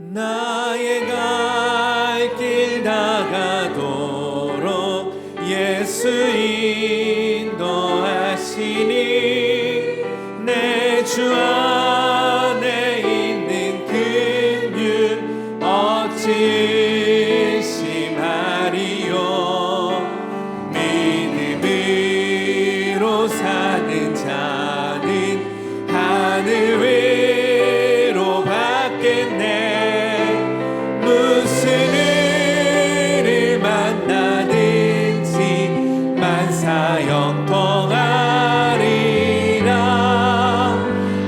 나의 갈 길 다가도록 예수 인도하시니 내 주 안에 있는 긍휼 어찌 의심하리요. 믿음으로 사는 자는 하늘 위로 받겠네. 무슨 일을 만나든지 만사 영통하리라.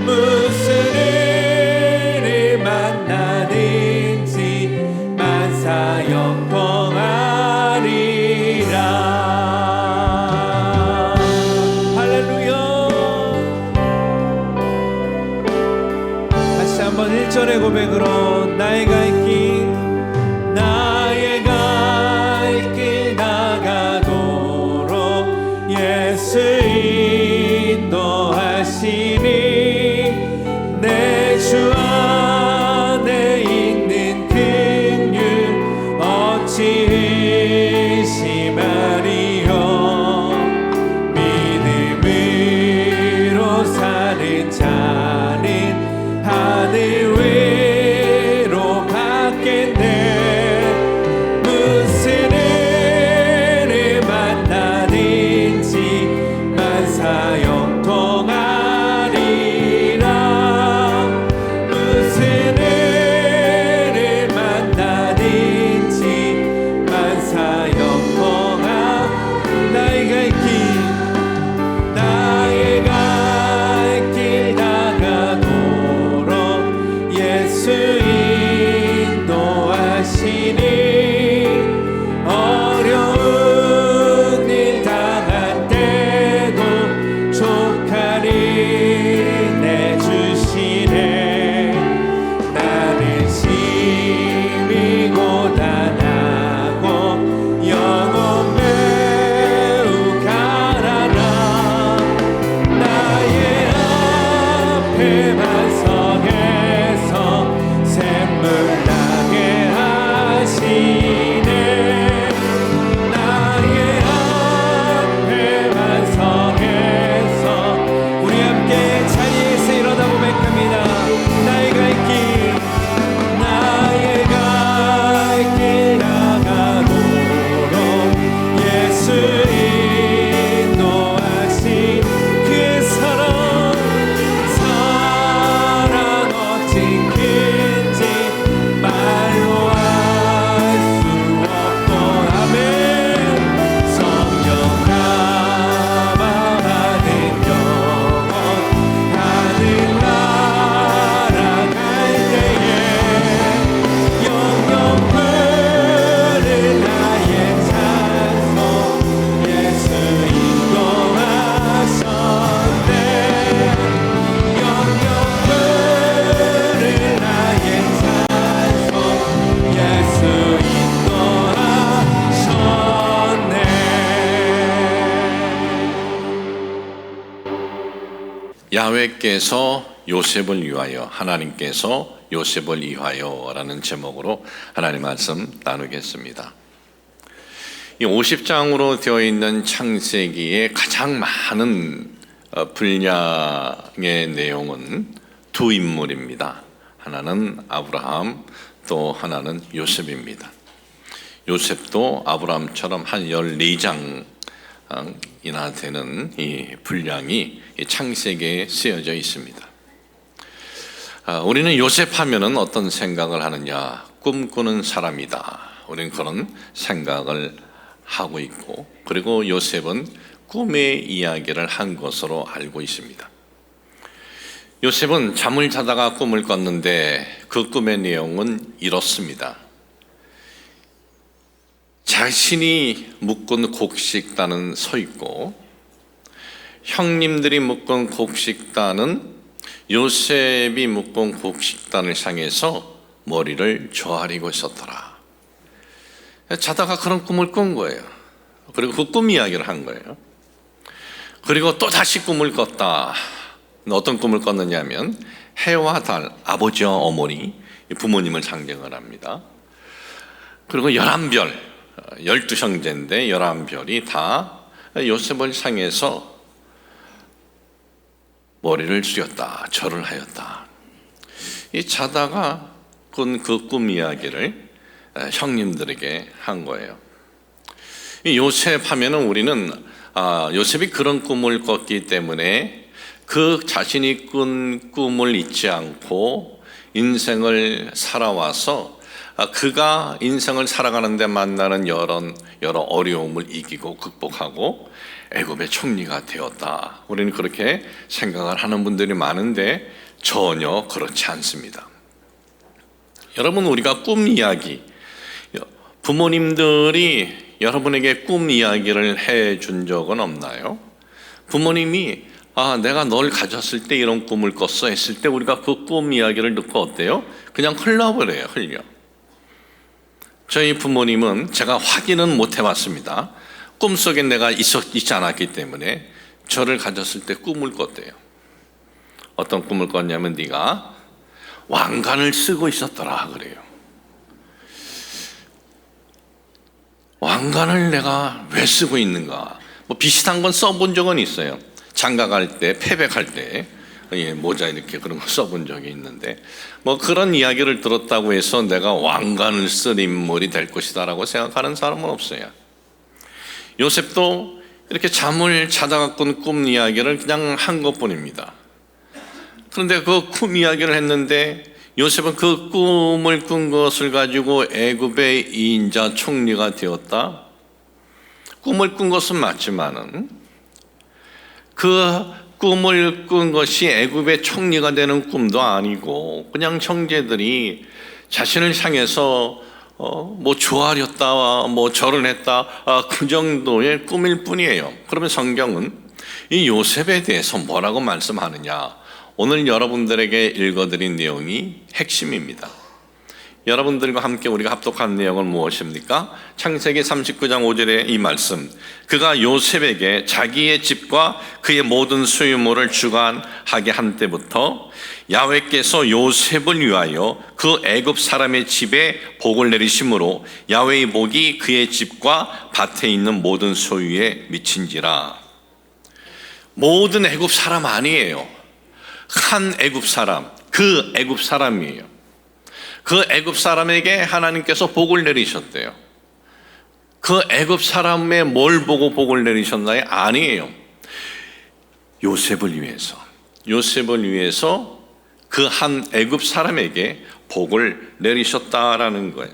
무슨 일을 만나든지 만사 영통하리라. 할렐루야. 다시 한번 1절의 고백으로 나의 갈 길 나가도록 예수 인도하시니 내 주 안에 있는 긍휼 어찌 의심하리요. 믿음으로 사는 자는 하늘 위로 받겠네. 무슨 일을 만나든지 만사 영통하리라. 무슨 일을 만나든지 만사 영통하. 나의 갈 길 다가도록 예수 인도하시니 어려운 일 당할 때도 족하니 내주시네. 나는 심히 고단하고 영혼 매우 가난하. 나의 앞에 반석에서 샘물 나게 하시네. 나의 앞에 반석에서 우리 함께 자리에서 일어나 고백합니다. 나의 갈 길 나가도록 예수 인도하신 그의 사랑 어찌 큰지 말로 할 수 없고. 아멘. 성령 감화받은 영혼 하늘나라 갈 때에 영영 부를 나의 찬송 예수 인도하셨네. 영영 부를 나의 찬송 예수 인도하셨네. 야훼께서 요셉을 위하여, 하나님께서 요셉을 위하여 라는 제목으로 하나님 말씀 나누겠습니다. 이 50장으로 되어 있는 창세기의 가장 많은 분량의 내용은 두 인물입니다. 하나는 아브라함, 또 하나는 요셉입니다. 요셉도 아브라함처럼 한 14장 이나 되는 이 분량이 창세기에 쓰여져 있습니다. 우리는 요셉 하면은 어떤 생각을 하느냐? 꿈꾸는 사람이다. 우리는 그런 생각을 하고 있고, 그리고 요셉은 꿈의 이야기를 한 것으로 알고 있습니다. 요셉은 잠을 자다가 꿈을 꿨는데 그 꿈의 내용은 이렇습니다. 자신이 묶은 곡식단은 서 있고 형님들이 묶은 곡식단은 요셉이 묶은 곡식단을 향해서 머리를 조아리고 있었더라. 자다가 그런 꿈을 꾼 거예요. 그리고 그 꿈 이야기를 한 거예요. 그리고 또 다시 꿈을 꿨다. 어떤 꿈을 꿨느냐면 해와 달, 아버지와 어머니 부모님을 상징을 합니다. 그리고 11별, 12형제인데 11별이 다 요셉을 향해서 머리를 숙였다, 절을 하였다. 이 자다가 꾼 그 꿈 이야기를 형님들에게 한 거예요. 이 요셉 하면은 우리는 요셉이 그런 꿈을 꿨기 때문에 그 자신이 꾼 꿈을 잊지 않고 인생을 살아와서 그가 인생을 살아가는데 만나는 여러 어려움을 이기고 극복하고 애굽의 총리가 되었다. 우리는 그렇게 생각을 하는 분들이 많은데 전혀 그렇지 않습니다. 여러분, 우리가 꿈 이야기, 부모님들이 여러분에게 꿈 이야기를 해준 적은 없나요? 부모님이 내가 널 가졌을 때 이런 꿈을 꿨어 했을 때 우리가 그 꿈 이야기를 듣고 어때요? 그냥 흘려버려요. 흘려. 저희 부모님은 제가 확인은 못 해봤습니다. 꿈속에 내가 있지 않았기 때문에 저를 가졌을 때 꿈을 꿨대요. 어떤 꿈을 꿨냐면 네가 왕관을 쓰고 있었더라 그래요. 왕관을 내가 왜 쓰고 있는가? 뭐 비슷한 건 써본 적은 있어요. 장가 갈 때, 패백할 때 모자 이렇게 그런 거 써본 적이 있는데 뭐 그런 이야기를 들었다고 해서 내가 왕관을 쓸 인물이 될 것이다라고 생각하는 사람은 없어요. 요셉도 이렇게 잠을 자다가 꾼 꿈 이야기를 그냥 한 것뿐입니다. 그런데 그 꿈 이야기를 했는데 요셉은 그 꿈을 꾼 것을 가지고 애굽의 2인자 총리가 되었다. 꿈을 꾼 것은 맞지만은 그 꿈을 꾼 것이 애굽의 총리가 되는 꿈도 아니고 그냥 형제들이 자신을 향해서 뭐 조아렸다, 뭐 절을 했다, 그 정도의 꿈일 뿐이에요. 그러면 성경은 이 요셉에 대해서 뭐라고 말씀하느냐? 오늘 여러분들에게 읽어드린 내용이 핵심입니다. 여러분들과 함께 우리가 합독한 내용은 무엇입니까? 창세기 39장 5절의 이 말씀, 그가 요셉에게 자기의 집과 그의 모든 소유물을 주관하게 한 때부터 야훼께서 요셉을 위하여 그 애굽 사람의 집에 복을 내리심으로 야훼의 복이 그의 집과 밭에 있는 모든 소유에 미친지라. 모든 애굽 사람 아니에요. 한 애굽 사람, 그 애굽 사람이에요. 그 애굽 사람에게 하나님께서 복을 내리셨대요. 그 애굽 사람의 뭘 보고 복을 내리셨나요? 아니에요. 요셉을 위해서 그 한 애굽 사람에게 복을 내리셨다라는 거예요.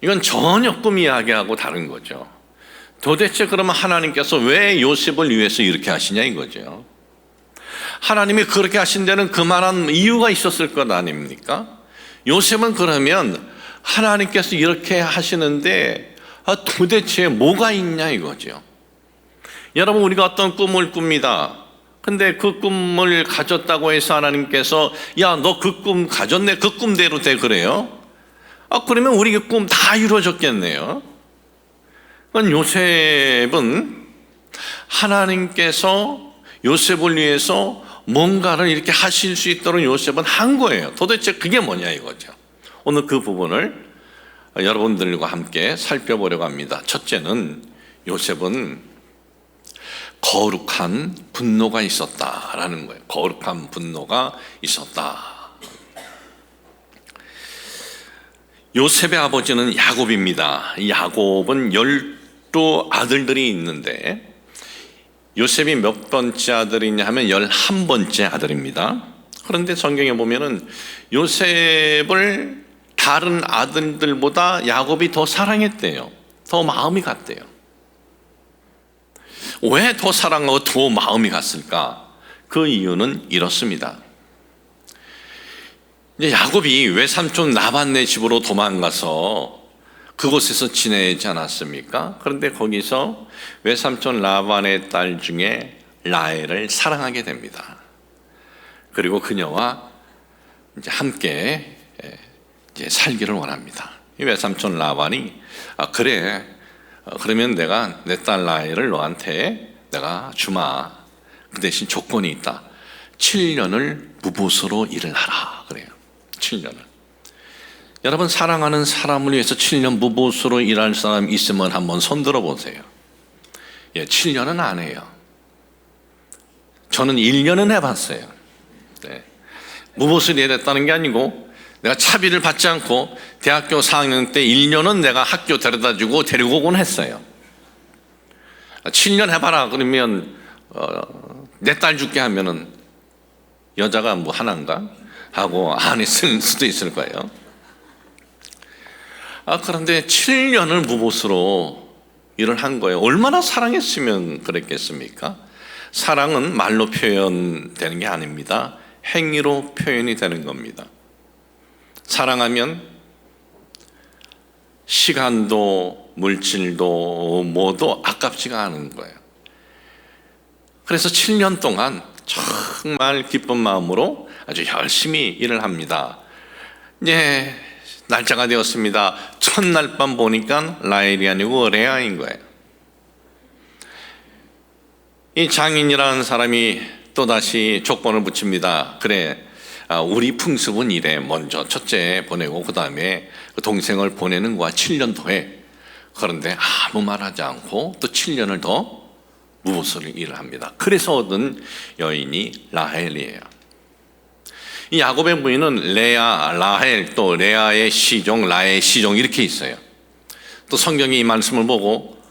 이건 전혀 꿈 이야기하고 다른 거죠. 도대체 그러면 하나님께서 왜 요셉을 위해서 이렇게 하시냐 이거죠. 하나님이 그렇게 하신 데는 그만한 이유가 있었을 것 아닙니까? 요셉은 그러면 하나님께서 이렇게 하시는데 도대체 뭐가 있냐 이거죠. 여러분, 우리가 어떤 꿈을 꿉니다. 근데 그 꿈을 가졌다고 해서 하나님께서 야, 너 그 꿈 가졌네, 그 꿈대로 돼 그래요? 그러면 우리 꿈 다 이루어졌겠네요. 요셉은 하나님께서 요셉을 위해서 뭔가를 이렇게 하실 수 있도록 요셉은 한 거예요. 도대체 그게 뭐냐 이거죠. 오늘 그 부분을 여러분들과 함께 살펴보려고 합니다. 첫째는 요셉은 거룩한 분노가 있었다라는 거예요. 거룩한 분노가 있었다. 요셉의 아버지는 야곱입니다. 야곱은 12아들들이 있는데 요셉이 몇 번째 아들이냐 하면 11번째 아들입니다. 그런데 성경에 보면은 요셉을 다른 아들들보다 야곱이 더 사랑했대요. 더 마음이 갔대요. 왜 더 사랑하고 더 마음이 갔을까? 그 이유는 이렇습니다. 이제 야곱이 외삼촌 라반네 집으로 도망가서 그곳에서 지내지 않았습니까? 그런데 거기서 외삼촌 라반의 딸 중에 라헬을 사랑하게 됩니다. 그리고 그녀와 이제 함께 이제 살기를 원합니다. 이 외삼촌 라반이 그래, 그러면 내가 내 딸 라헬을 너한테 내가 주마. 그 대신 조건이 있다. 7년을 무보수로 일을 하라 그래요. 7년을. 여러분, 사랑하는 사람을 위해서 7년 무보수로 일할 사람 있으면 한번 손 들어보세요. 7년은 안 해요. 저는 1년은 해봤어요. 네. 무보수로 일했다는 게 아니고 내가 차비를 받지 않고 대학교 4학년 때 1년은 내가 학교 데려다주고 데리고 오곤 했어요. 7년 해봐라 그러면 내 딸 죽게 하면은 여자가 뭐 하나인가 하고 안 했을 수도 있을 거예요. 그런데 7년을 무보수로 일을 한 거예요. 얼마나 사랑했으면 그랬겠습니까? 사랑은 말로 표현되는 게 아닙니다. 행위로 표현이 되는 겁니다. 사랑하면 시간도 물질도 뭐도 아깝지가 않은 거예요. 그래서 7년 동안 정말 기쁜 마음으로 아주 열심히 일을 합니다. 이제 날짜가 되었습니다. 첫날 밤 보니까 라헬이 아니고 레아인 거예요. 이 장인이라는 사람이 또다시 족본을 붙입니다. 그래, 우리 풍습은 이래. 먼저 첫째 보내고 그 다음에 동생을 보내는 거야. 7년 더해. 그런데 아무 말하지 않고 또 7년을 더 무보수를 일을 합니다. 그래서 얻은 여인이 라헬이에요. 이 야곱의 부인은 레아, 라헬, 또 레아의 시종, 라의 시종 이렇게 있어요. 또 성경이 이 말씀을 보고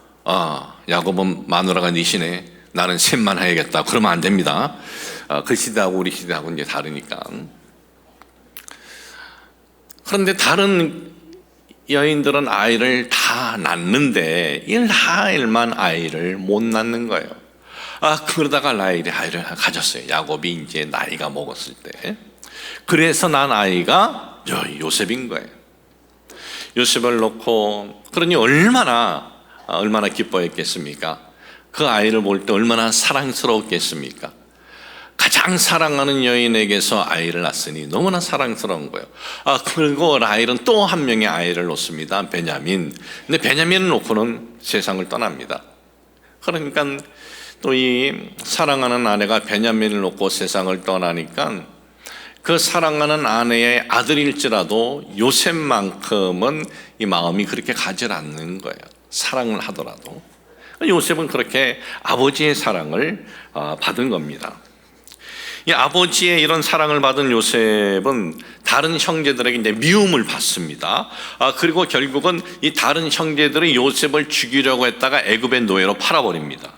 야곱은 마누라가 니시네, 나는 셋만 해야겠다, 그러면 안 됩니다. 그 시대하고 우리 시대하고 이제 다르니까. 그런데 다른 여인들은 아이를 다 낳는데 이 라헬만 아이를 못 낳는 거예요. 그러다가 라헬이 아이를 가졌어요. 야곱이 이제 나이가 먹었을 때. 그래서 난 아이가 요셉인 거예요. 요셉을 놓고, 그러니 얼마나 기뻐했겠습니까? 그 아이를 볼 때 얼마나 사랑스러웠겠습니까? 가장 사랑하는 여인에게서 아이를 낳았으니 너무나 사랑스러운 거예요. 그리고 라헬은 또 한 명의 아이를 놓습니다. 베냐민. 근데 베냐민을 놓고는 세상을 떠납니다. 그러니까 또 이 사랑하는 아내가 베냐민을 놓고 세상을 떠나니까 그 사랑하는 아내의 아들일지라도 요셉만큼은 이 마음이 그렇게 가지 않는 거예요. 사랑을 하더라도. 요셉은 그렇게 아버지의 사랑을 받은 겁니다. 이 아버지의 이런 사랑을 받은 요셉은 다른 형제들에게 이제 미움을 받습니다. 그리고 결국은 이 다른 형제들이 요셉을 죽이려고 했다가 애굽의 노예로 팔아버립니다.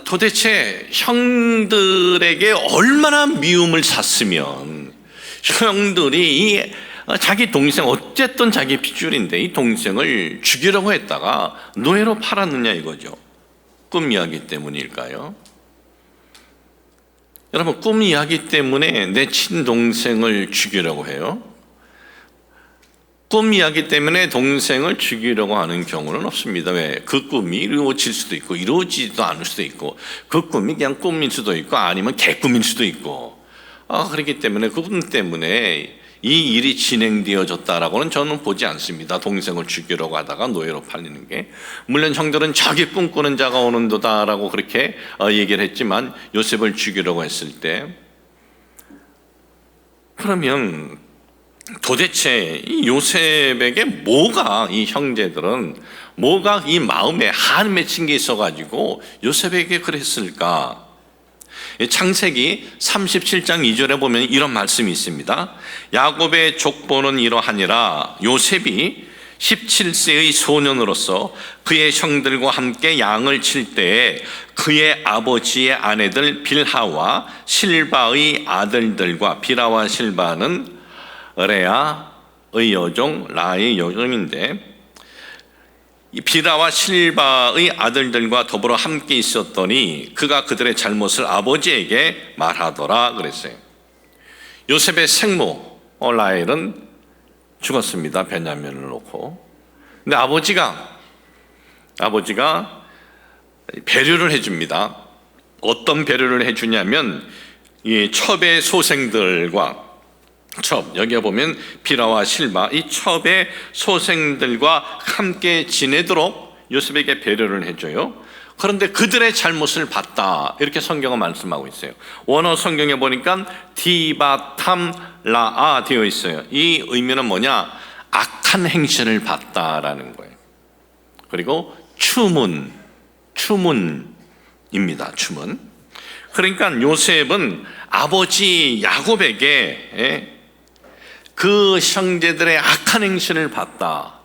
도대체 형들에게 얼마나 미움을 샀으면 형들이 이 자기 동생, 어쨌든 자기 핏줄인데 이 동생을 죽이려고 했다가 노예로 팔았느냐 이거죠. 꿈 이야기 때문일까요? 여러분, 꿈 이야기 때문에 내 친동생을 죽이려고 해요? 꿈 이야기 때문에 동생을 죽이려고 하는 경우는 없습니다. 왜? 그 꿈이 이루어질 수도 있고 이루어지지도 않을 수도 있고, 그 꿈이 그냥 꿈일 수도 있고 아니면 개꿈일 수도 있고, 그렇기 때문에 그분 때문에 이 일이 진행되어졌다라고는 저는 보지 않습니다. 동생을 죽이려고 하다가 노예로 팔리는 게. 물론 형들은 저기 꿈꾸는 자가 오는도다라고 그렇게 얘기를 했지만 요셉을 죽이려고 했을 때, 그러면 도대체 이 요셉에게 뭐가, 이 형제들은 뭐가 이 마음에 한 맺힌 게 있어가지고 요셉에게 그랬을까? 창세기 37장 2절에 보면 이런 말씀이 있습니다. 야곱의 족보는 이러하니라. 요셉이 17세의 소년으로서 그의 형들과 함께 양을 칠 때에 그의 아버지의 아내들 빌하와 실바의 아들들과, 빌하와 실바는 레아의 여종, 라의 여종인데, 이 빌하와 실바의 아들들과 더불어 함께 있었더니 그가 그들의 잘못을 아버지에게 말하더라 그랬어요. 요셉의 생모 라헬은 죽었습니다. 베냐민을 놓고. 근데 아버지가 배려를 해줍니다. 어떤 배려를 해주냐면 이 첩의 소생들과, 여기에 보면 빌하와 실바, 이 첩의 소생들과 함께 지내도록 요셉에게 배려를 해줘요. 그런데 그들의 잘못을 봤다, 이렇게 성경은 말씀하고 있어요. 원어 성경에 보니까 디바탐 라아 되어 있어요. 이 의미는 뭐냐? 악한 행실을 봤다라는 거예요. 그리고 추문입니다. 추문. 그러니까 요셉은 아버지 야곱에게 그 형제들의 악한 행실을 봤다.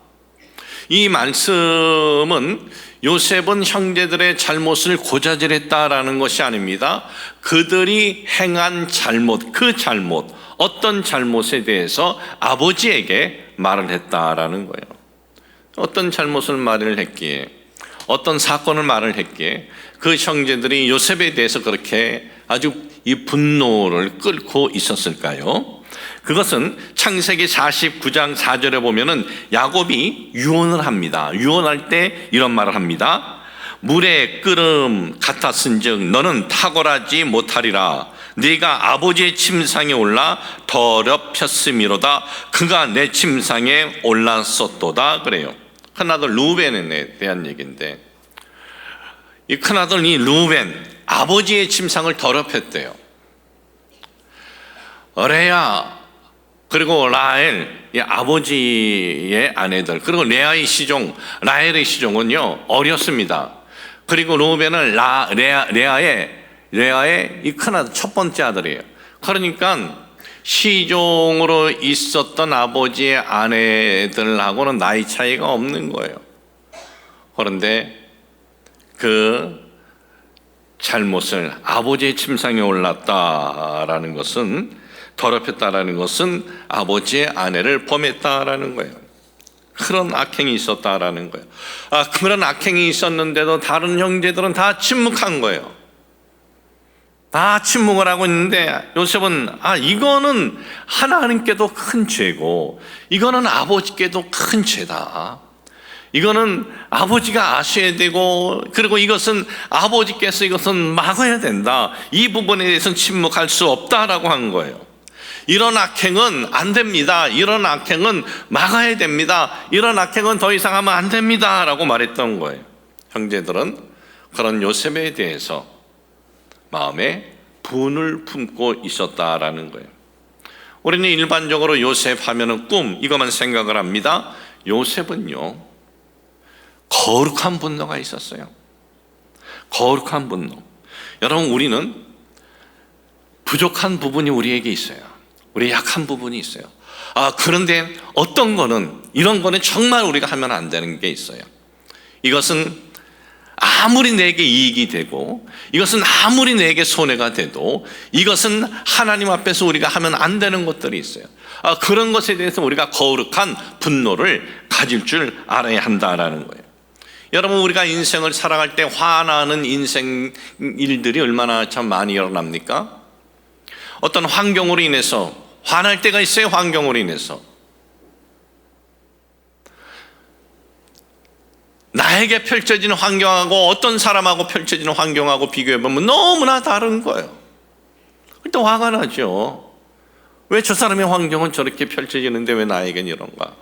이 말씀은 요셉은 형제들의 잘못을 고자질했다라는 것이 아닙니다. 그들이 행한 잘못, 그 잘못, 어떤 잘못에 대해서 아버지에게 말을 했다라는 거예요. 어떤 잘못을 말을 했기에, 어떤 사건을 말을 했기에 그 형제들이 요셉에 대해서 그렇게 아주 이 분노를 끓고 있었을까요? 그것은 창세기 49장 4절에 보면은 야곱이 유언을 합니다. 유언할 때 이런 말을 합니다. 물의 끓음 같았은즉 너는 탁월하지 못하리라. 네가 아버지의 침상에 올라 더럽혔음이로다. 그가 내 침상에 올랐었도다. 그래요. 큰아들 루벤에 대한 얘기인데, 이 큰아들 이 루벤 아버지의 침상을 더럽혔대요. 레아 그리고 라헬, 이 아버지의 아내들, 그리고 레아의 시종, 라헬의 시종은요 어렸습니다. 그리고 루벤은 레아의 이 큰아들, 첫 번째 아들이에요. 그러니까 시종으로 있었던 아버지의 아내들하고는 나이 차이가 없는 거예요. 그런데 그 잘못을, 아버지의 침상에 올랐다라는 것은, 더럽혔다라는 것은 아버지의 아내를 범했다라는 거예요. 그런 악행이 있었다라는 거예요. 그런 악행이 있었는데도 다른 형제들은 다 침묵한 거예요. 다 침묵을 하고 있는데 요셉은 이거는 하나님께도 큰 죄고, 이거는 아버지께도 큰 죄다. 이거는 아버지가 아셔야 되고, 그리고 이것은 아버지께서 이것은 막아야 된다. 이 부분에 대해서는 침묵할 수 없다라고 한 거예요. 이런 악행은 안 됩니다. 이런 악행은 막아야 됩니다. 이런 악행은 더 이상 하면 안 됩니다 라고 말했던 거예요. 형제들은 그런 요셉에 대해서 마음에 분을 품고 있었다라는 거예요. 우리는 일반적으로 요셉 하면은 꿈, 이것만 생각을 합니다. 요셉은요 거룩한 분노가 있었어요. 거룩한 분노. 여러분, 우리는 부족한 부분이 우리에게 있어요. 우리 약한 부분이 있어요. 그런데 어떤 거는, 이런 거는 정말 우리가 하면 안 되는 게 있어요. 이것은 아무리 내게 이익이 되고, 이것은 아무리 내게 손해가 돼도, 이것은 하나님 앞에서 우리가 하면 안 되는 것들이 있어요. 그런 것에 대해서 우리가 거룩한 분노를 가질 줄 알아야 한다라는 거예요. 여러분, 우리가 인생을 살아갈 때 화나는 인생 일들이 얼마나 참 많이 일어납니까? 어떤 환경으로 인해서 화날 때가 있어요. 환경으로 인해서 나에게 펼쳐지는 환경하고 어떤 사람하고 펼쳐지는 환경하고 비교해보면 너무나 다른 거예요. 그때 화가 나죠. 왜 저 사람의 환경은 저렇게 펼쳐지는데 왜 나에겐 이런가?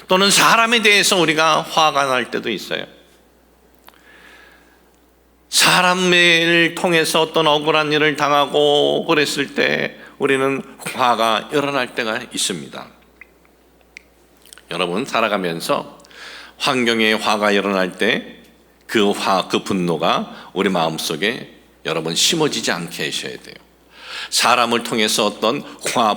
또는 사람에 대해서 우리가 화가 날 때도 있어요. 사람을 통해서 어떤 억울한 일을 당하고 그랬을 때 우리는 화가 일어날 때가 있습니다. 여러분, 살아가면서 환경에 화가 일어날 때 그 그 분노가 우리 마음속에 여러분 심어지지 않게 하셔야 돼요. 사람을 통해서 어떤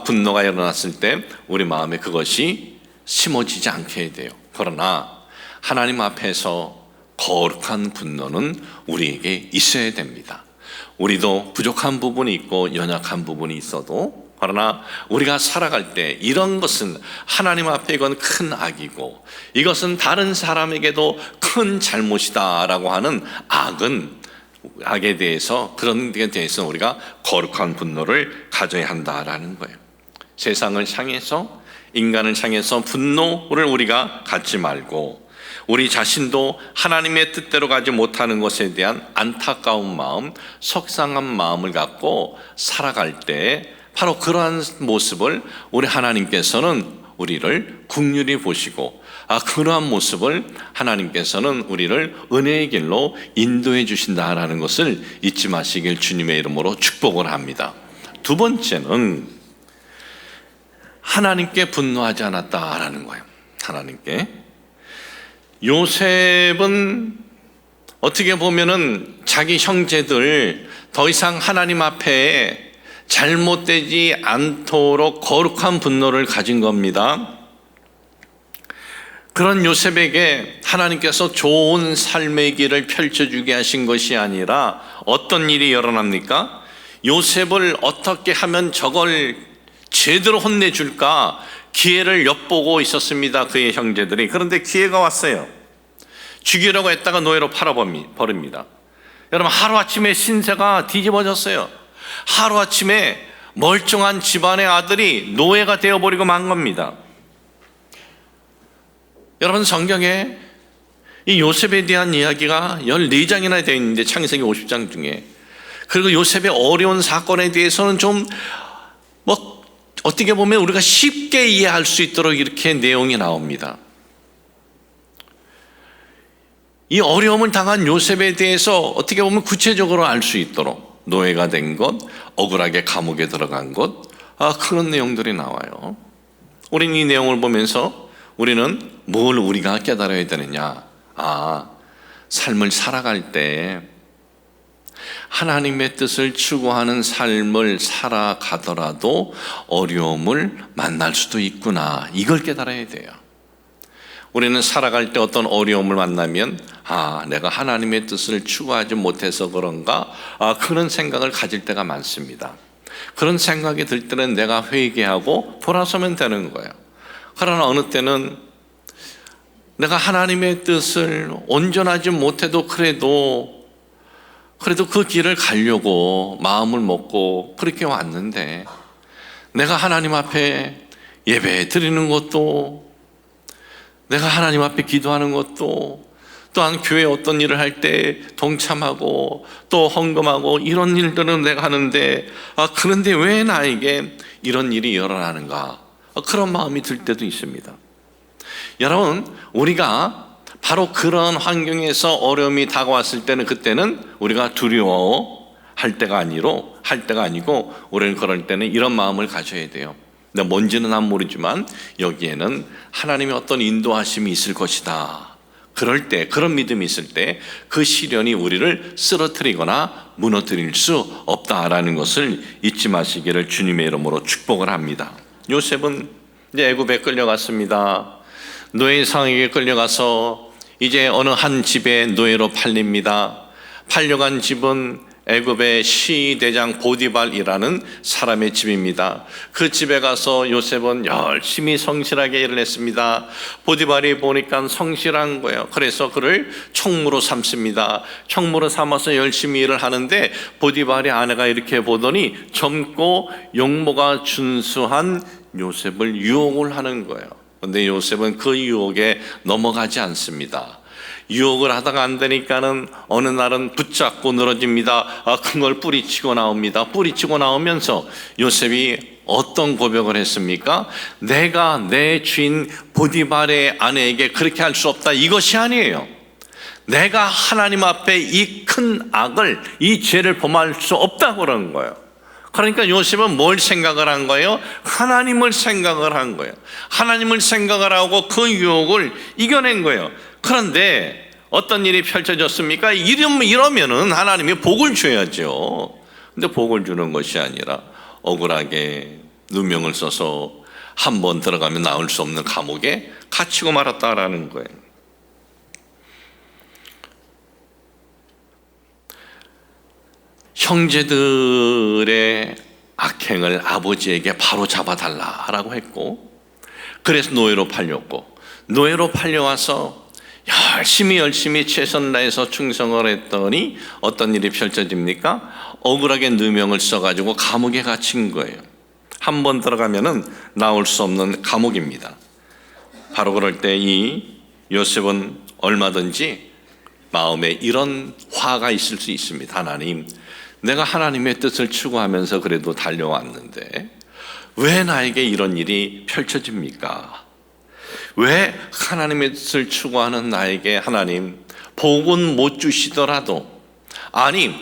분노가 일어났을 때 우리 마음에 그것이 심어지지 않게 해야 돼요. 그러나 하나님 앞에서 거룩한 분노는 우리에게 있어야 됩니다. 우리도 부족한 부분이 있고 연약한 부분이 있어도, 그러나 우리가 살아갈 때 이런 것은 하나님 앞에 이건 큰 악이고 이것은 다른 사람에게도 큰 잘못이다라고 하는 악에 대해서, 그런 데 대해서 우리가 거룩한 분노를 가져야 한다라는 거예요. 세상을 향해서, 인간을 향해서 분노를 우리가 갖지 말고 우리 자신도 하나님의 뜻대로 가지 못하는 것에 대한 안타까운 마음, 속상한 마음을 갖고 살아갈 때 바로 그러한 모습을 우리 하나님께서는 우리를 긍휼히 보시고, 그러한 모습을 하나님께서는 우리를 은혜의 길로 인도해 주신다라는 것을 잊지 마시길 주님의 이름으로 축복을 합니다. 두 번째는 하나님께 분노하지 않았다라는 거예요. 하나님께. 요셉은 어떻게 보면은 자기 형제들 더 이상 하나님 앞에 잘못되지 않도록 거룩한 분노를 가진 겁니다. 그런 요셉에게 하나님께서 좋은 삶의 길을 펼쳐주게 하신 것이 아니라 어떤 일이 일어납니까? 요셉을 어떻게 하면 저걸 제대로 혼내줄까 기회를 엿보고 있었습니다. 그의 형제들이. 그런데 기회가 왔어요. 죽이려고 했다가 노예로 팔아버립니다. 여러분, 하루아침에 신세가 뒤집어졌어요. 하루아침에 멀쩡한 집안의 아들이 노예가 되어버리고 만 겁니다. 여러분, 성경에 이 요셉에 대한 이야기가 14장이나 되어 있는데, 창세기 50장 중에. 그리고 요셉의 어려운 사건에 대해서는 좀 어떻게 보면 우리가 쉽게 이해할 수 있도록 이렇게 내용이 나옵니다. 이 어려움을 당한 요셉에 대해서 어떻게 보면 구체적으로 알 수 있도록 노예가 된 것, 억울하게 감옥에 들어간 것, 그런 내용들이 나와요. 우리는 이 내용을 보면서 우리는 뭘 우리가 깨달아야 되느냐? 삶을 살아갈 때 하나님의 뜻을 추구하는 삶을 살아가더라도 어려움을 만날 수도 있구나. 이걸 깨달아야 돼요. 우리는 살아갈 때 어떤 어려움을 만나면 내가 하나님의 뜻을 추구하지 못해서 그런가? 그런 생각을 가질 때가 많습니다. 그런 생각이 들 때는 내가 회개하고 돌아서면 되는 거예요. 그러나 어느 때는 내가 하나님의 뜻을 온전하지 못해도 그래도 그 길을 가려고 마음을 먹고 그렇게 왔는데, 내가 하나님 앞에 예배 드리는 것도, 내가 하나님 앞에 기도하는 것도, 또한 교회 어떤 일을 할 때 동참하고 또 헌금하고 이런 일들은 내가 하는데, 그런데 왜 나에게 이런 일이 일어나는가? 그런 마음이 들 때도 있습니다. 여러분, 우리가 바로 그런 환경에서 어려움이 다가왔을 때는, 그때는 우리가 두려워할 때가 아니고 우리는 그럴 때는 이런 마음을 가져야 돼요. 근데 뭔지는 난 모르지만 여기에는 하나님의 어떤 인도하심이 있을 것이다. 그럴 때, 그런 믿음이 있을 때 그 시련이 우리를 쓰러뜨리거나 무너뜨릴 수 없다라는 것을 잊지 마시기를 주님의 이름으로 축복을 합니다. 요셉은 이제 애굽에 끌려갔습니다. 노예 상에게 끌려가서 이제 어느 한 집에 노예로 팔립니다. 팔려간 집은 애굽의 시대장 보디발이라는 사람의 집입니다. 그 집에 가서 요셉은 열심히 성실하게 일을 했습니다. 보디발이 보니까 성실한 거예요. 그래서 그를 총무로 삼습니다. 총무로 삼아서 열심히 일을 하는데, 보디발의 아내가 이렇게 보더니 젊고 용모가 준수한 요셉을 유혹을 하는 거예요. 그런데 요셉은 그 유혹에 넘어가지 않습니다. 유혹을 하다가 안 되니까는 어느 날은 붙잡고 늘어집니다. 그걸 뿌리치고 나옵니다. 뿌리치고 나오면서 요셉이 어떤 고백을 했습니까? 내가 내 주인 보디발의 아내에게 그렇게 할 수 없다, 이것이 아니에요. 내가 하나님 앞에 이 큰 악을, 이 죄를 범할 수 없다고 그러는 거예요. 그러니까 요셉은 뭘 생각을 한 거예요? 하나님을 생각을 한 거예요. 하나님을 생각을 하고 그 유혹을 이겨낸 거예요. 그런데 어떤 일이 펼쳐졌습니까? 이러면은 하나님이 복을 줘야죠. 근데 복을 주는 것이 아니라 억울하게 누명을 써서 한 번 들어가면 나올 수 없는 감옥에 갇히고 말았다라는 거예요. 형제들의 악행을 아버지에게 바로 잡아달라라고 했고, 그래서 노예로 팔렸고, 노예로 팔려와서 열심히 최선을 다해서 충성을 했더니 어떤 일이 펼쳐집니까? 억울하게 누명을 써가지고 감옥에 갇힌 거예요. 한 번 들어가면은 나올 수 없는 감옥입니다. 바로 그럴 때 이 요셉은 얼마든지 마음에 이런 화가 있을 수 있습니다. 하나님, 내가 하나님의 뜻을 추구하면서 그래도 달려왔는데 왜 나에게 이런 일이 펼쳐집니까? 왜 하나님의 뜻을 추구하는 나에게 하나님 복은 못 주시더라도, 아니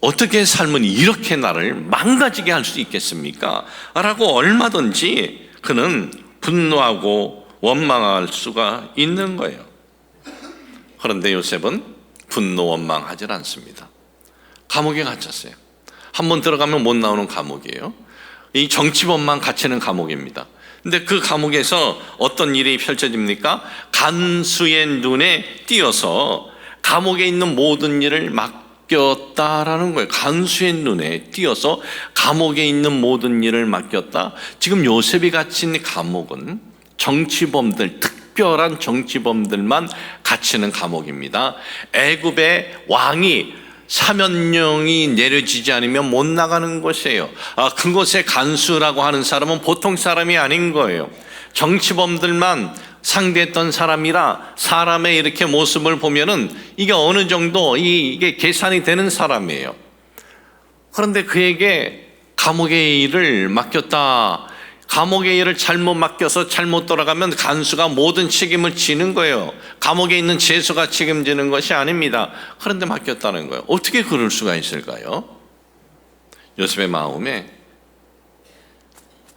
어떻게 삶은 이렇게 나를 망가지게 할 수 있겠습니까? 라고 얼마든지 그는 분노하고 원망할 수가 있는 거예요. 그런데 요셉은 분노 원망하지 않습니다. 감옥에 갇혔어요. 한번 들어가면 못 나오는 감옥이에요. 이 정치범만 갇히는 감옥입니다. 근데 그 감옥에서 어떤 일이 펼쳐집니까? 간수의 눈에 띄어서 감옥에 있는 모든 일을 맡겼다라는 거예요. 간수의 눈에 띄어서 감옥에 있는 모든 일을 맡겼다. 지금 요셉이 갇힌 감옥은 정치범들, 특별한 정치범들만 갇히는 감옥입니다. 애굽의 왕이 사면령이 내려지지 않으면 못 나가는 곳이에요. 그곳의 간수라고 하는 사람은 보통 사람이 아닌 거예요. 정치범들만 상대했던 사람이라 사람의 이렇게 모습을 보면은 이게 어느 정도 이게 계산이 되는 사람이에요. 그런데 그에게 감옥의 일을 맡겼다. 감옥의 일을 잘못 맡겨서 잘못 돌아가면 간수가 모든 책임을 지는 거예요. 감옥에 있는 죄수가 책임지는 것이 아닙니다. 그런데 맡겼다는 거예요. 어떻게 그럴 수가 있을까요? 요셉의 마음에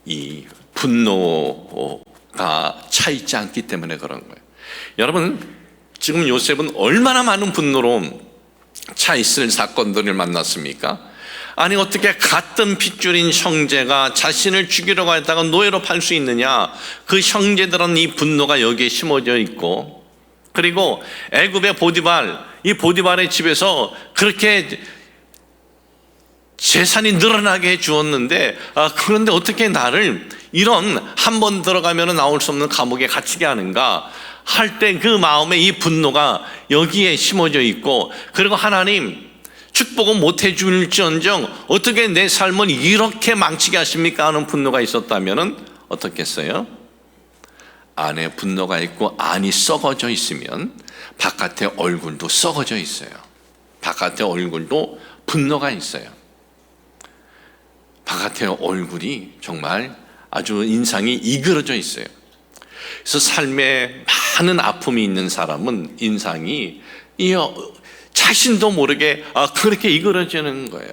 이 분노가 차 있지 않기 때문에 그런 거예요. 여러분, 지금 요셉은 얼마나 많은 분노로 차 있을 사건들을 만났습니까? 아니, 어떻게 같은 핏줄인 형제가 자신을 죽이려고 했다가 노예로 팔 수 있느냐? 그 형제들은 이 분노가 여기에 심어져 있고, 그리고 애굽의 이 보디발의 집에서 그렇게 재산이 늘어나게 해 주었는데, 그런데 어떻게 나를 이런 한 번 들어가면 나올 수 없는 감옥에 갇히게 하는가 할 때 그 마음에 이 분노가 여기에 심어져 있고, 그리고 하나님 축복은 못 해줄지언정 어떻게 내 삶을 이렇게 망치게 하십니까 하는 분노가 있었다면 어떻겠어요? 안에 분노가 있고 안이 썩어져 있으면 바깥의 얼굴도 썩어져 있어요. 바깥의 얼굴도 분노가 있어요. 바깥의 얼굴이 정말 아주 인상이 이그러져 있어요. 그래서 삶에 많은 아픔이 있는 사람은 인상이 자신도 모르게 그렇게 이그러지는 거예요.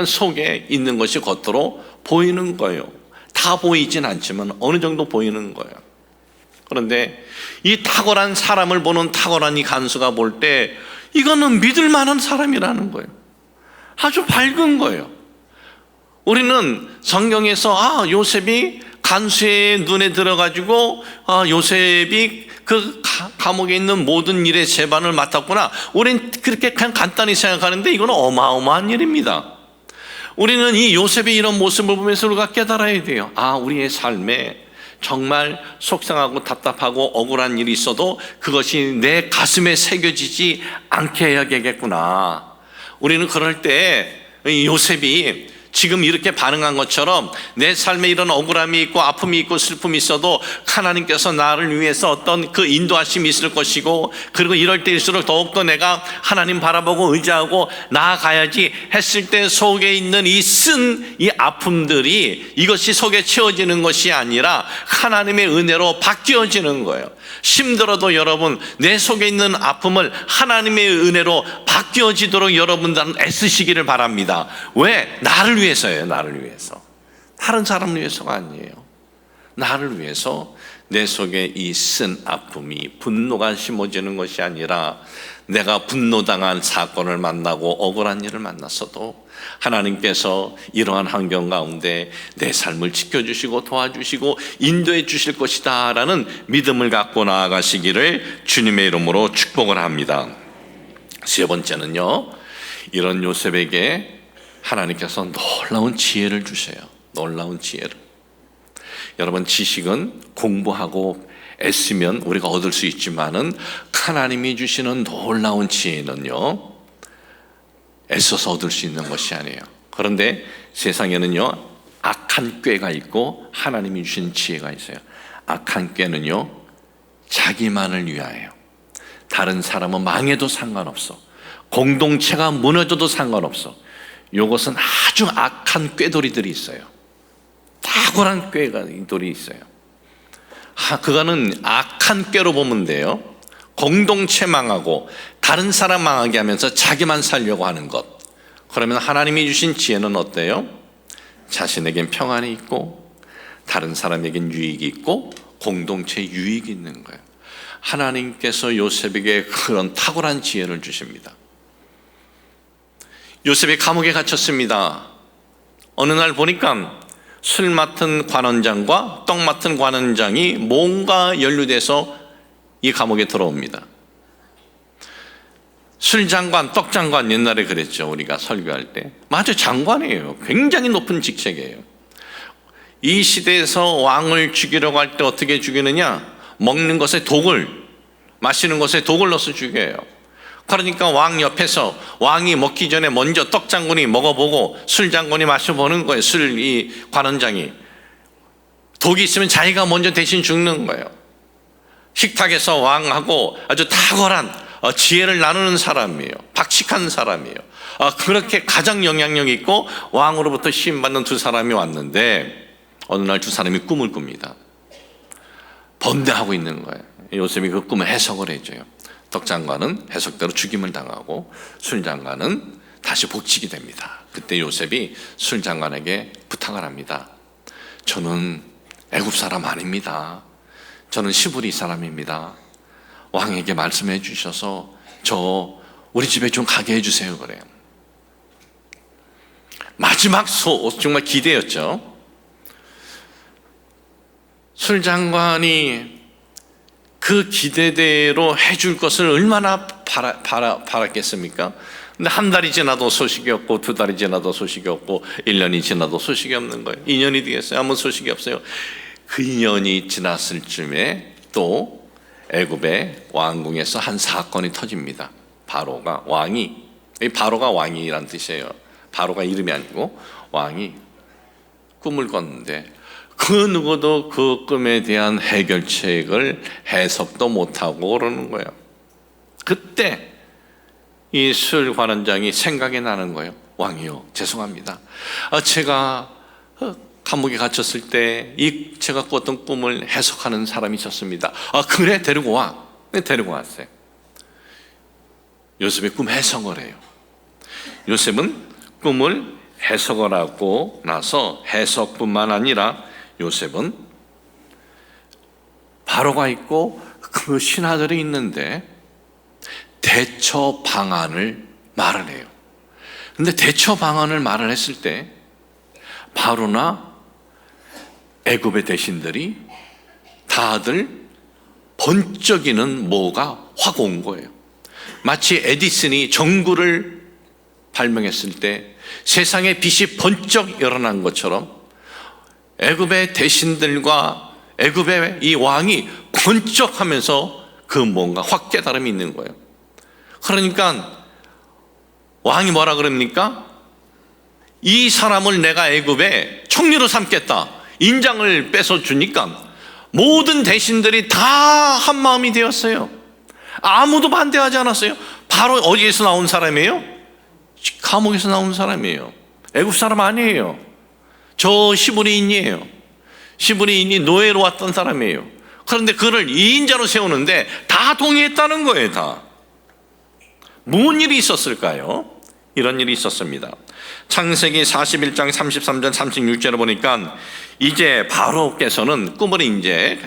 속에 있는 것이 겉으로 보이는 거예요. 다 보이진 않지만 어느 정도 보이는 거예요. 그런데 이 탁월한 사람을 보는 탁월한 이 간수가 볼 때 이거는 믿을 만한 사람이라는 거예요. 아주 밝은 거예요. 우리는 성경에서 요셉이 간수의 눈에 들어가지고 요셉이 그 감옥에 있는 모든 일의 재반을 맡았구나. 우리는 그렇게 그냥 간단히 생각하는데 이건 어마어마한 일입니다. 우리는 이 요셉의 이런 모습을 보면서 우리가 깨달아야 돼요. 우리의 삶에 정말 속상하고 답답하고 억울한 일이 있어도 그것이 내 가슴에 새겨지지 않게 해야겠구나. 우리는 그럴 때 요셉이 지금 이렇게 반응한 것처럼 내 삶에 이런 억울함이 있고 아픔이 있고 슬픔이 있어도 하나님께서 나를 위해서 어떤 그 인도하심이 있을 것이고, 그리고 이럴 때일수록 더욱더 내가 하나님 바라보고 의지하고 나아가야지 했을 때 속에 있는 이 아픔들이 이것이 속에 채워지는 것이 아니라 하나님의 은혜로 바뀌어지는 거예요. 힘들어도 여러분 내 속에 있는 아픔을 하나님의 은혜로 바뀌어지도록 여러분들은 애쓰시기를 바랍니다. 왜? 나를 위해서예요. 나를 위해서. 다른 사람을 위해서가 아니에요. 나를 위해서 내 속에 이 쓴 아픔이 분노가 심어지는 것이 아니라 내가 분노당한 사건을 만나고 억울한 일을 만났어도 하나님께서 이러한 환경 가운데 내 삶을 지켜주시고 도와주시고 인도해 주실 것이다 라는 믿음을 갖고 나아가시기를 주님의 이름으로 축복을 합니다. 세 번째는요, 이런 요셉에게 하나님께서 놀라운 지혜를 주세요. 놀라운 지혜를. 여러분, 지식은 공부하고 애쓰면 우리가 얻을 수 있지만은 하나님이 주시는 놀라운 지혜는요, 애써서 얻을 수 있는 것이 아니에요. 그런데 세상에는요, 악한 꾀가 있고 하나님이 주신 지혜가 있어요. 악한 꾀는요, 자기만을 위하여. 다른 사람은 망해도 상관없어. 공동체가 무너져도 상관없어. 이것은 아주 악한 꾀돌이들이 있어요. 탁월한 꾀돌이 있어요. 그거는 악한 꾀로 보면 돼요. 공동체 망하고 다른 사람 망하게 하면서 자기만 살려고 하는 것, 그러면 하나님이 주신 지혜는 어때요? 자신에겐 평안이 있고 다른 사람에겐 유익이 있고 공동체 유익이 있는 거예요. 하나님께서 요셉에게 그런 탁월한 지혜를 주십니다. 요셉이 감옥에 갇혔습니다. 어느 날 보니까 술 맡은 관원장과 떡 맡은 관원장이 뭔가 연루돼서 이 감옥에 들어옵니다. 술장관, 떡장관, 옛날에 그랬죠. 우리가 설교할 때. 맞아, 장관이에요. 굉장히 높은 직책이에요. 이 시대에서 왕을 죽이려고 할 때 어떻게 죽이느냐? 먹는 것에 독을, 마시는 것에 독을 넣어서 죽여요. 그러니까 왕 옆에서 왕이 먹기 전에 먼저 떡장군이 먹어보고 술장군이 마셔보는 거예요. 이 관원장이. 독이 있으면 자기가 먼저 대신 죽는 거예요. 식탁에서 왕하고 아주 탁월한 지혜를 나누는 사람이에요. 박식한 사람이에요. 그렇게 가장 영향력 있고 왕으로부터 시임받는 두 사람이 왔는데 어느 날 두 사람이 꿈을 꿉니다. 번뇌하고 있는 거예요. 요셉이 그 꿈을 해석을 해줘요. 떡장관은 해석대로 죽임을 당하고 술장관은 다시 복직이 됩니다. 그때 요셉이 술장관에게 부탁을 합니다. 저는 애굽 사람 아닙니다. 저는 시브리 사람입니다. 왕에게 말씀해 주셔서 우리 집에 좀 가게 해주세요. 그래요. 마지막 정말 기대였죠. 술장관이 그 기대대로 해줄 것을 얼마나 바랐겠습니까? 근데 한 달이 지나도 소식이 없고 두 달이 지나도 소식이 없고 1년이 지나도 소식이 없는 거예요. 2년이 되겠어요. 아무 소식이 없어요. 그 2년이 지났을 쯤에 또 애굽의 왕궁에서 한 사건이 터집니다. 바로가 왕이란 뜻이에요. 바로가 이름이 아니고 왕이 꿈을 꿨는데 그 누구도 그 꿈에 대한 해결책을 해석도 못하고 그러는 거예요. 그때 이 술 관원장이 생각이 나는 거예요. 왕이요, 죄송합니다. 제가 감옥에 갇혔을 때 제가 꿨던 꿈을 해석하는 사람이 있었습니다. 그래, 데리고 와. 네, 데리고 왔어요. 요셉의 꿈 해석을 해요. 요셉은 꿈을 해석을 하고 나서 해석뿐만 아니라 요셉은 바로가 있고 그 신하들이 있는데 대처 방안을 말을 해요. 근데 대처 방안을 말을 했을 때 바로나 애굽의 대신들이 다들 번쩍이는 뭐가 확 온 거예요. 마치 에디슨이 전구를 발명했을 때 세상에 빛이 번쩍 일어난 것처럼 애굽의 대신들과 애굽의 이 왕이 번쩍하면서 그 뭔가 확 깨달음이 있는 거예요. 그러니까 왕이 뭐라 그럽니까? 이 사람을 내가 애굽에 총리로 삼겠다. 인장을 뺏어 주니까 모든 대신들이 다 한마음이 되었어요. 아무도 반대하지 않았어요. 바로 어디에서 나온 사람이에요? 감옥에서 나온 사람이에요. 애굽 사람 아니에요. 저 시브리인이에요. 시브리인이 노예로 왔던 사람이에요. 그런데 그를 2인자로 세우는데 다 동의했다는 거예요. 다. 무슨 일이 있었을까요? 이런 일이 있었습니다. 창세기 41장 33절 36절을 보니까 이제 바로께서는 꿈을 이제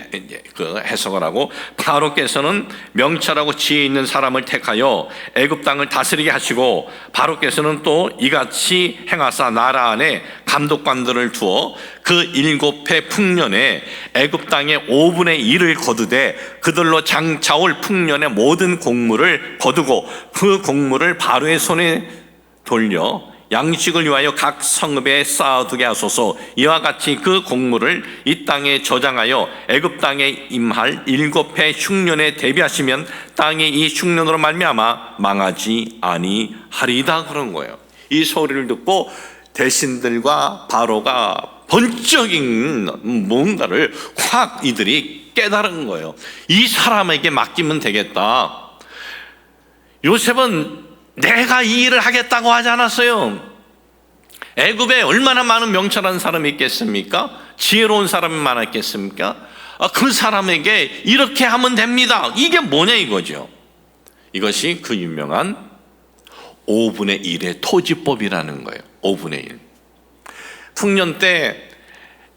그 해석을 하고 바로께서는 명철하고 지혜 있는 사람을 택하여 애굽 땅을 다스리게 하시고 바로께서는 또 이같이 행하사 나라 안에 감독관들을 두어 그 7해 풍년에 애굽 땅의 5분의 1을 거두되 그들로 장차올 풍년의 모든 곡물을 거두고 그 곡물을 바로의 손에 돌려 양식을 위하여 각 성읍에 쌓아두게 하소서. 이와 같이 그 곡물을 이 땅에 저장하여 애굽 땅에 임할 7해 흉년에 대비하시면 땅이 이 흉년으로 말미암아 망하지 아니하리이다. 그런 거예요. 이 소리를 듣고 대신들과 바로가 번쩍인 뭔가를 확 이들이 깨달은 거예요. 이 사람에게 맡기면 되겠다. 요셉은 내가 이 일을 하겠다고 하지 않았어요. 애굽에 얼마나 많은 명철한 사람이 있겠습니까? 지혜로운 사람이 많았겠습니까? 그 사람에게 이렇게 하면 됩니다. 이게 뭐냐 이거죠. 이것이 그 유명한 5분의 1의 토지법이라는 거예요. 5분의 1. 풍년 때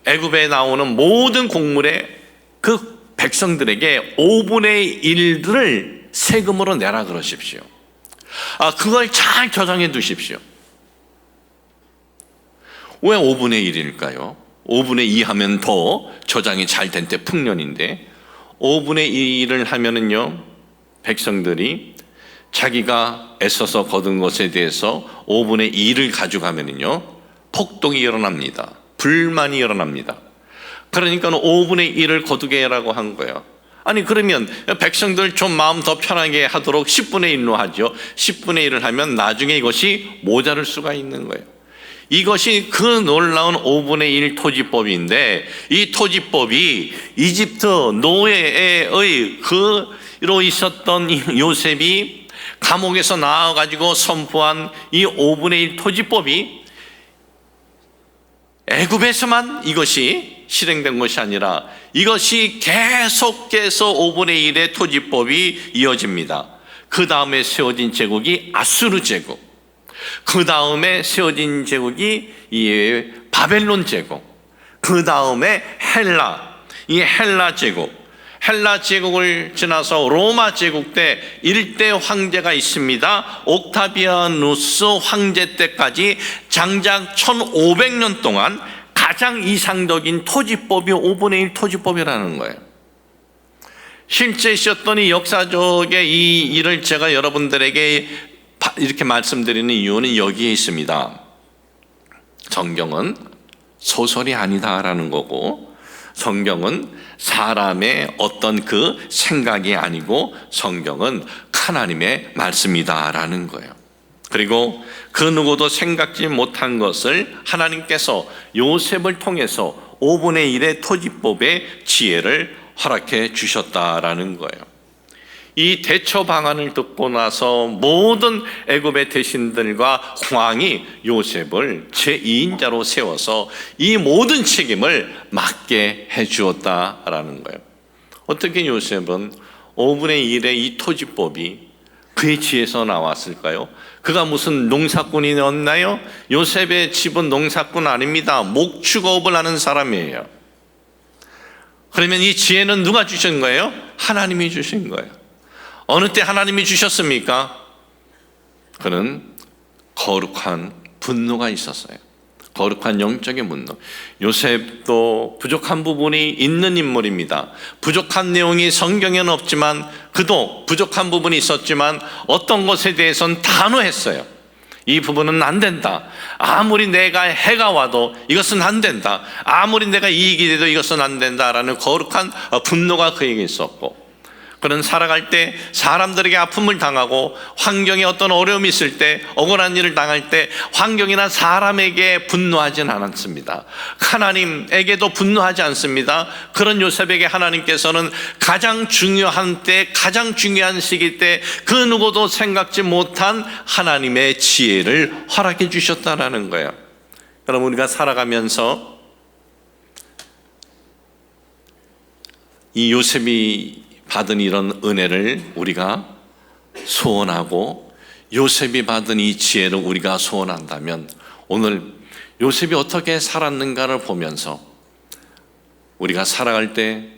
애굽에 나오는 모든 곡물에 그 백성들에게 5분의 1을 세금으로 내라 그러십시오. 그걸 잘 저장해 두십시오. 왜 5분의 1일까요? 5분의 2 하면 더 저장이 잘 된 때 풍년인데 5분의 1을 하면은요, 백성들이 자기가 애써서 거둔 것에 대해서 5분의 2를 가져가면은요, 폭동이 일어납니다. 불만이 일어납니다. 그러니까 5분의 1을 거두게 하라고 한 거예요. 아니 그러면 백성들 좀 마음 더 편하게 하도록 10분의 1로 하죠. 10분의 1을 하면 나중에 이것이 모자랄 수가 있는 거예요. 이것이 그 놀라운 5분의 1 토지법인데, 이 토지법이 이집트 노예의 그로 있었던 요셉이 감옥에서 나와가지고 선포한 이 5분의 1 토지법이 애굽에서만 이것이 실행된 것이 아니라 이것이 계속해서 5분의 1의 토지법이 이어집니다. 그 다음에 세워진 제국이 아수르 제국, 그 다음에 세워진 제국이 이 바벨론 제국, 그 다음에 이 헬라 제국, 헬라 제국을 지나서 로마 제국 때 1대 황제가 있습니다. 옥타비아누스 황제 때까지 장작 1500년 동안 가장 이상적인 토지법이 5분의 1 토지법이라는 거예요. 실제 있었던 이 역사적의 이 일을 제가 여러분들에게 이렇게 말씀드리는 이유는 여기에 있습니다. 성경은 소설이 아니다라는 거고, 성경은 사람의 어떤 그 생각이 아니고 성경은 하나님의 말씀이다라는 거예요. 그리고 그 누구도 생각지 못한 것을 하나님께서 요셉을 통해서 5분의 1의 토지법의 지혜를 허락해 주셨다라는 거예요. 이 대처 방안을 듣고 나서 모든 애굽의 대신들과 왕이 요셉을 제2인자로 세워서 이 모든 책임을 맡게 해 주었다라는 거예요. 어떻게 요셉은 5분의 1의 이 토지법이 그의 지에서 나왔을까요? 그가 무슨 농사꾼이었나요? 요셉의 집은 농사꾼 아닙니다. 목축업을 하는 사람이에요. 그러면 이 지혜는 누가 주신 거예요? 하나님이 주신 거예요. 어느 때 하나님이 주셨습니까? 그는 거룩한 분노가 있었어요. 거룩한 영적인 분노. 요셉도 부족한 부분이 있는 인물입니다. 부족한 내용이 성경에는 없지만 그도 부족한 부분이 있었지만 어떤 것에 대해서는 단호했어요. 이 부분은 안 된다. 아무리 내가 해가 와도 이것은 안 된다. 아무리 내가 이익이 돼도 이것은 안 된다라는 거룩한 분노가 그에게 있었고, 그는 살아갈 때 사람들에게 아픔을 당하고 환경에 어떤 어려움이 있을 때, 억울한 일을 당할 때 환경이나 사람에게 분노하진 않았습니다. 하나님에게도 분노하지 않습니다. 그런 요셉에게 하나님께서는 가장 중요한 때, 가장 중요한 시기 때 그 누구도 생각지 못한 하나님의 지혜를 허락해 주셨다는 거예요. 여러분, 우리가 살아가면서 이 요셉이 받은 이런 은혜를 우리가 소원하고 요셉이 받은 이 지혜를 우리가 소원한다면, 오늘 요셉이 어떻게 살았는가를 보면서 우리가 살아갈 때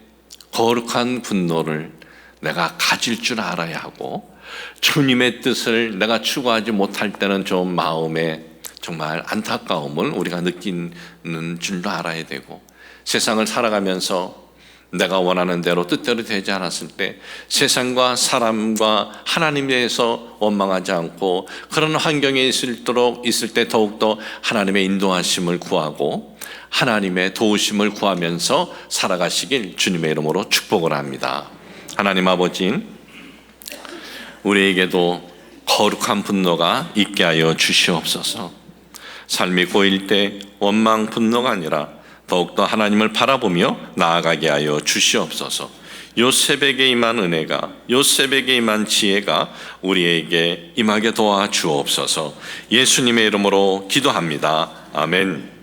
거룩한 분노를 내가 가질 줄 알아야 하고, 주님의 뜻을 내가 추구하지 못할 때는 좀 마음에 정말 안타까움을 우리가 느끼는 줄도 알아야 되고, 세상을 살아가면서 내가 원하는 대로 뜻대로 되지 않았을 때 세상과 사람과 하나님에 대해서 원망하지 않고 그런 환경에 있을 때 더욱더 하나님의 인도하심을 구하고 하나님의 도우심을 구하면서 살아가시길 주님의 이름으로 축복을 합니다. 하나님 아버지, 우리에게도 거룩한 분노가 있게 하여 주시옵소서. 삶이 꼬일 때 원망 분노가 아니라 더욱더 하나님을 바라보며 나아가게 하여 주시옵소서. 요셉에게 임한 은혜가, 요셉에게 임한 지혜가 우리에게 임하게 도와주옵소서. 예수님의 이름으로 기도합니다. 아멘.